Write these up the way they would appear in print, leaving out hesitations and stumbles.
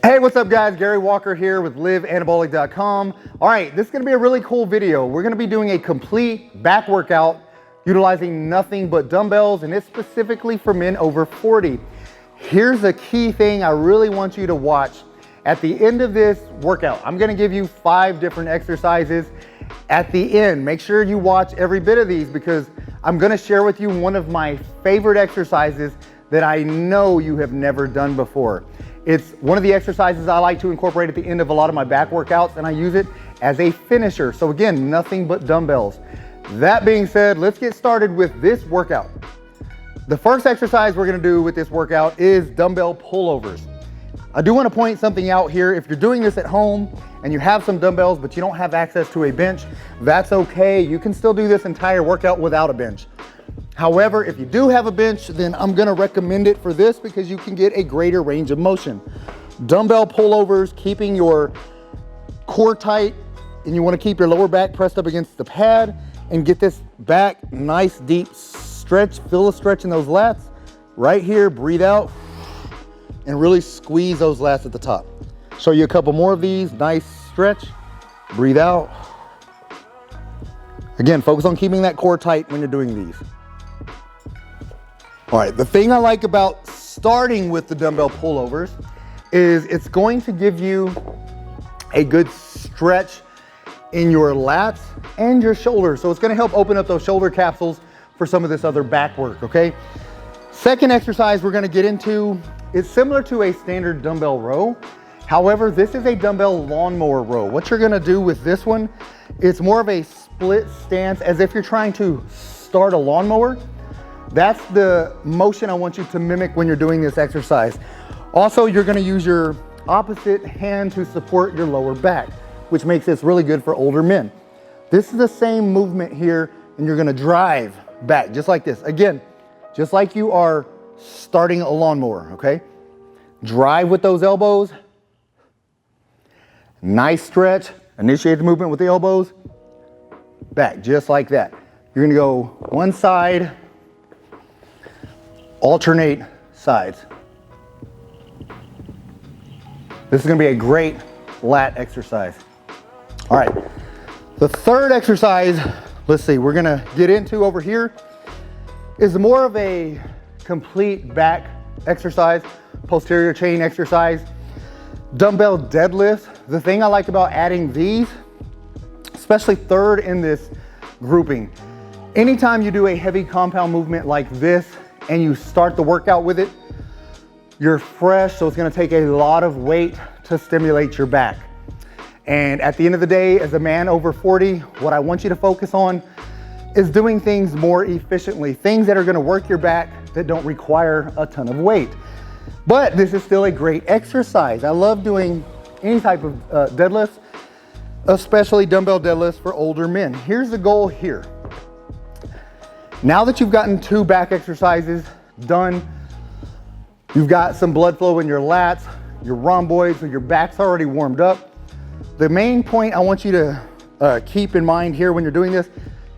Hey, what's up guys? Gary Walker here with liveanabolic.com. All right, this is gonna be a really cool video. We're gonna be doing a complete back workout utilizing nothing but dumbbells, and it's specifically for men over 40. Here's a key thing I really want you to watch. At the end of this workout, I'm gonna give you 5 different exercises. At the end, make sure you watch every bit of these because I'm gonna share with you one of my favorite exercises that I know you have never done before. It's one of the exercises I like to incorporate at the end of a lot of my back workouts, and I use it as a finisher. So again, nothing but dumbbells. That being said, let's get started with this workout. The first exercise we're gonna do with this workout is dumbbell pullovers. I do wanna point something out here. If you're doing this at home and you have some dumbbells, but you don't have access to a bench, that's okay. You can still do this entire workout without a bench. However, if you do have a bench, then I'm gonna recommend it for this because you can get a greater range of motion. Dumbbell pullovers, keeping your core tight, and you wanna keep your lower back pressed up against the pad and get this back nice deep stretch. Feel a stretch in those lats. Right here, breathe out and really squeeze those lats at the top. Show you a couple more of these. Nice stretch, breathe out. Again, focus on keeping that core tight when you're doing these. All right, the thing I like about starting with the dumbbell pullovers is it's going to give you a good stretch in your lats and your shoulders. So it's gonna help open up those shoulder capsules for some of this other back work, okay? Second exercise we're gonna get into is similar to a standard dumbbell row. However, this is a dumbbell lawnmower row. What you're gonna do with this one, it's more of a split stance as if you're trying to start a lawnmower. That's the motion I want you to mimic when you're doing this exercise. Also, you're gonna use your opposite hand to support your lower back, which makes this really good for older men. This is the same movement here, and you're gonna drive back just like this. Again, just like you are starting a lawnmower, okay? Drive with those elbows. Nice stretch. Initiate the movement with the elbows. Back, just like that. You're gonna go one side, alternate sides. This is gonna be a great lat exercise. All right, the third exercise, let's see, we're gonna get into over here is more of a complete back exercise, posterior chain exercise, dumbbell deadlifts. The thing I like about adding these, especially third in this grouping, anytime you do a heavy compound movement like this and you start the workout with it, you're fresh, so it's gonna take a lot of weight to stimulate your back. And at the end of the day, as a man over 40, what I want you to focus on is doing things more efficiently, things that are gonna work your back that don't require a ton of weight. But this is still a great exercise. I love doing any type of deadlifts, especially dumbbell deadlifts for older men. Here's the goal here. Now that you've gotten 2 back exercises done, you've got some blood flow in your lats, your rhomboids, so your back's already warmed up. The main point I want you to keep in mind here when you're doing this,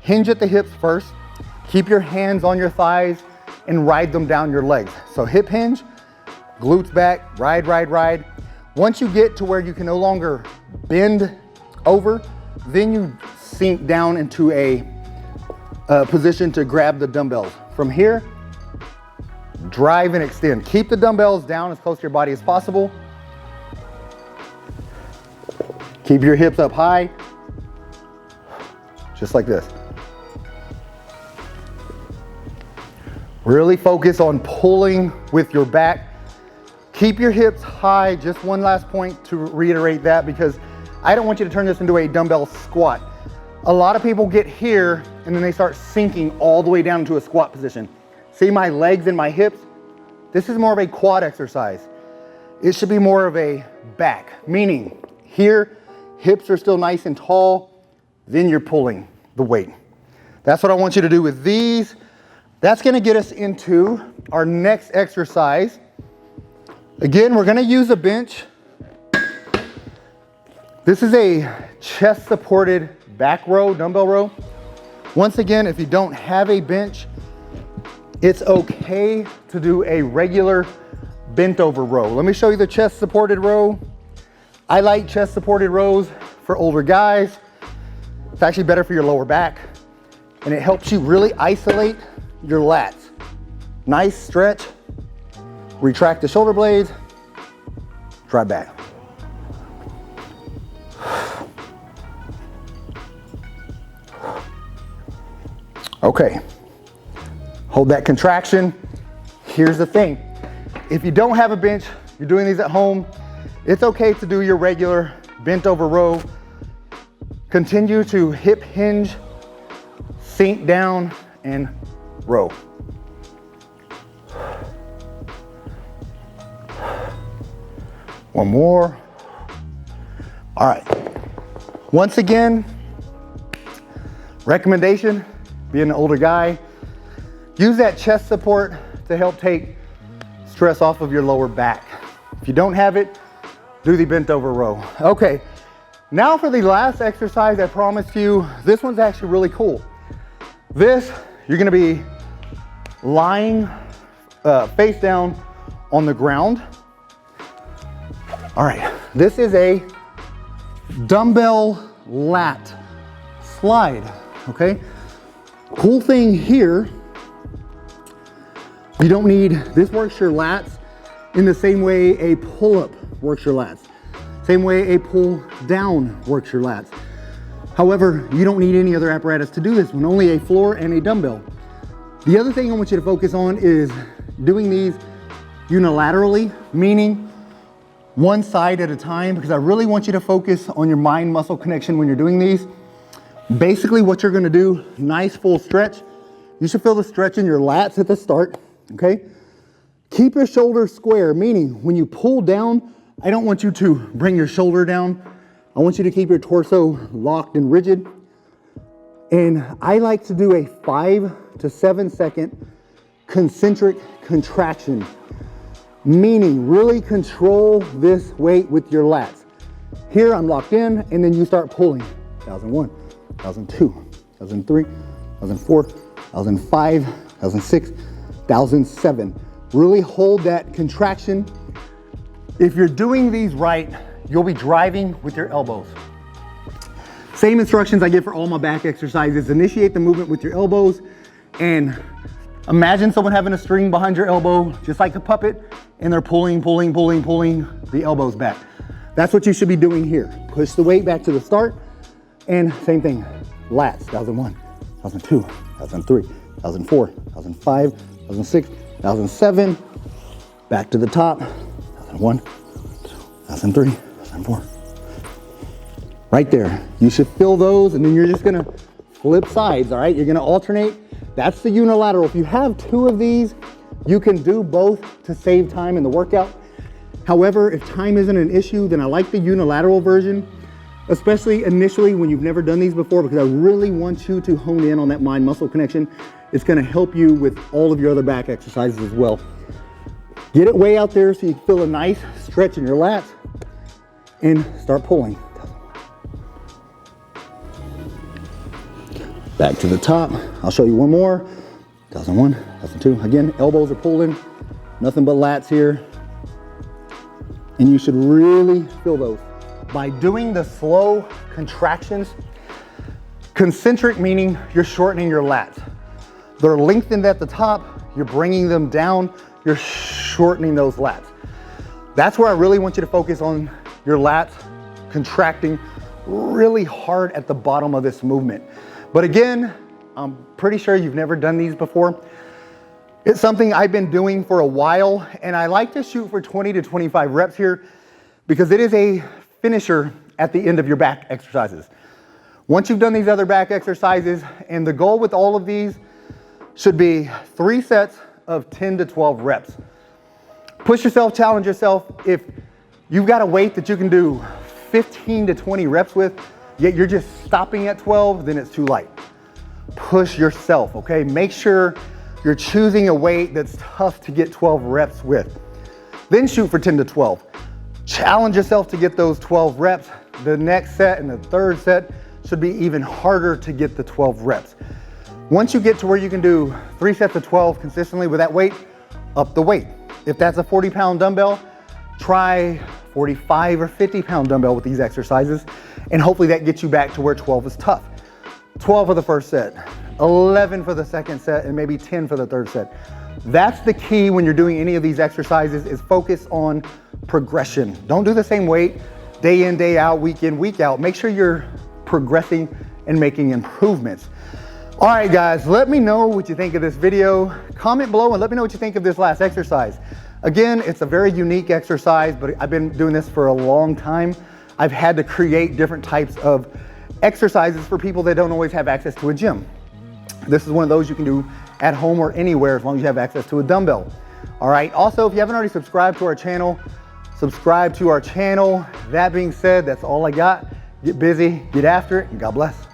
hinge at the hips first, keep your hands on your thighs and ride them down your legs. So hip hinge, glutes back, ride, ride, ride. Once you get to where you can no longer bend over, then you sink down into a position to grab the dumbbells. From here, drive and extend. Keep the dumbbells down as close to your body as possible. Keep your hips up high, just like this. Really focus on pulling with your back. Keep your hips high. Just one last point to reiterate that, because I don't want you to turn this into a dumbbell squat. A lot of people get here and then they start sinking all the way down into a squat position. See my legs and my hips? This is more of a quad exercise. It should be more of a back, meaning here, hips are still nice and tall, then you're pulling the weight. That's what I want you to do with these. That's gonna get us into our next exercise. Again, we're gonna use a bench. This is a chest supported back row, dumbbell row. Once again, if you don't have a bench, it's okay to do a regular bent over row. Let me show you the chest supported row. I like chest supported rows for older guys. It's actually better for your lower back, and it helps you really isolate your lats. Nice stretch, retract the shoulder blades, drive back. Okay, hold that contraction. Here's the thing. If you don't have a bench, you're doing these at home, it's okay to do your regular bent over row. Continue to hip hinge, sink down, and row. One more. All right. Once again, recommendation, being an older guy, use that chest support to help take stress off of your lower back. If you don't have it, do the bent over row. Okay, now for the last exercise, I promised you, this one's actually really cool. This, you're gonna be lying face down on the ground. All right, this is a dumbbell lat slide, okay? Cool thing here, you don't need, this works your lats in the same way a pull-up works your lats. Same way a pull down works your lats. However, you don't need any other apparatus to do this one, only a floor and a dumbbell. The other thing I want you to focus on is doing these unilaterally, meaning one side at a time, because I really want you to focus on your mind-muscle connection when you're doing these. Basically what you're gonna do, nice full stretch. You should feel the stretch in your lats at the start, okay? Keep your shoulders square, meaning when you pull down, I don't want you to bring your shoulder down. I want you to keep your torso locked and rigid. And I like to do a 5 to 7 second concentric contraction, meaning really control this weight with your lats. Here I'm locked in, and then you start pulling. 1001, 1002, 1003, 1004, 1005, 1006, 1007. Really hold that contraction. If you're doing these right, you'll be driving with your elbows. Same instructions I give for all my back exercises. Initiate the movement with your elbows, and imagine someone having a string behind your elbow, just like a puppet, and they're pulling the elbows back. That's what you should be doing here. Push the weight back to the start, and same thing, lats, 1001, 1002, 1003, 1004, 1005, 1006, 1007, back to the top, 1001, 1003, 1004. Right there, you should feel those, and then you're just gonna flip sides, all right? You're gonna alternate. That's the unilateral. If you have 2 of these, you can do both to save time in the workout. However, if time isn't an issue, then I like the unilateral version, especially initially when you've never done these before, because I really want you to hone in on that mind-muscle connection. It's gonna help you with all of your other back exercises as well. Get it way out there so you feel a nice stretch in your lats, and start pulling. Back to the top. I'll show you one more. 1001, 1002. Again, elbows are pulling, nothing but lats here. And you should really feel those. By doing the slow contractions, concentric meaning you're shortening your lats. They're lengthened at the top, you're bringing them down, you're shortening those lats. That's where I really want you to focus on your lats contracting really hard at the bottom of this movement. But again, I'm pretty sure you've never done these before. It's something I've been doing for a while, and I like to shoot for 20 to 25 reps here because it is a finisher at the end of your back exercises. Once you've done these other back exercises, and the goal with all of these should be 3 sets of 10 to 12 reps. Push yourself, challenge yourself. If you've got a weight that you can do 15 to 20 reps with, yet you're just stopping at 12, then it's too light. Push yourself, okay? Make sure you're choosing a weight that's tough to get 12 reps with. Then shoot for 10 to 12. Challenge yourself to get those 12 reps. The next set and the third set should be even harder to get the 12 reps. Once you get to where you can do 3 sets of 12 consistently with that weight, up the weight. If that's a 40-pound dumbbell, try 45 or 50-pound dumbbell with these exercises, and hopefully that gets you back to where 12 is tough. 12 for the first set, 11 for the second set, and maybe 10 for the third set. That's the key when you're doing any of these exercises, is focus on progression. Don't do the same weight day in, day out, week in, week out. Make sure you're progressing and making improvements. All right, guys, let me know what you think of this video. Comment below and let me know what you think of this last exercise. Again, it's a very unique exercise, but I've been doing this for a long time. I've had to create different types of exercises for people that don't always have access to a gym. This is one of those you can do at home or anywhere as long as you have access to a dumbbell. All right, also, if you haven't already subscribed to our channel, subscribe to our channel. That being said, that's all I got. Get busy, get after it, and God bless.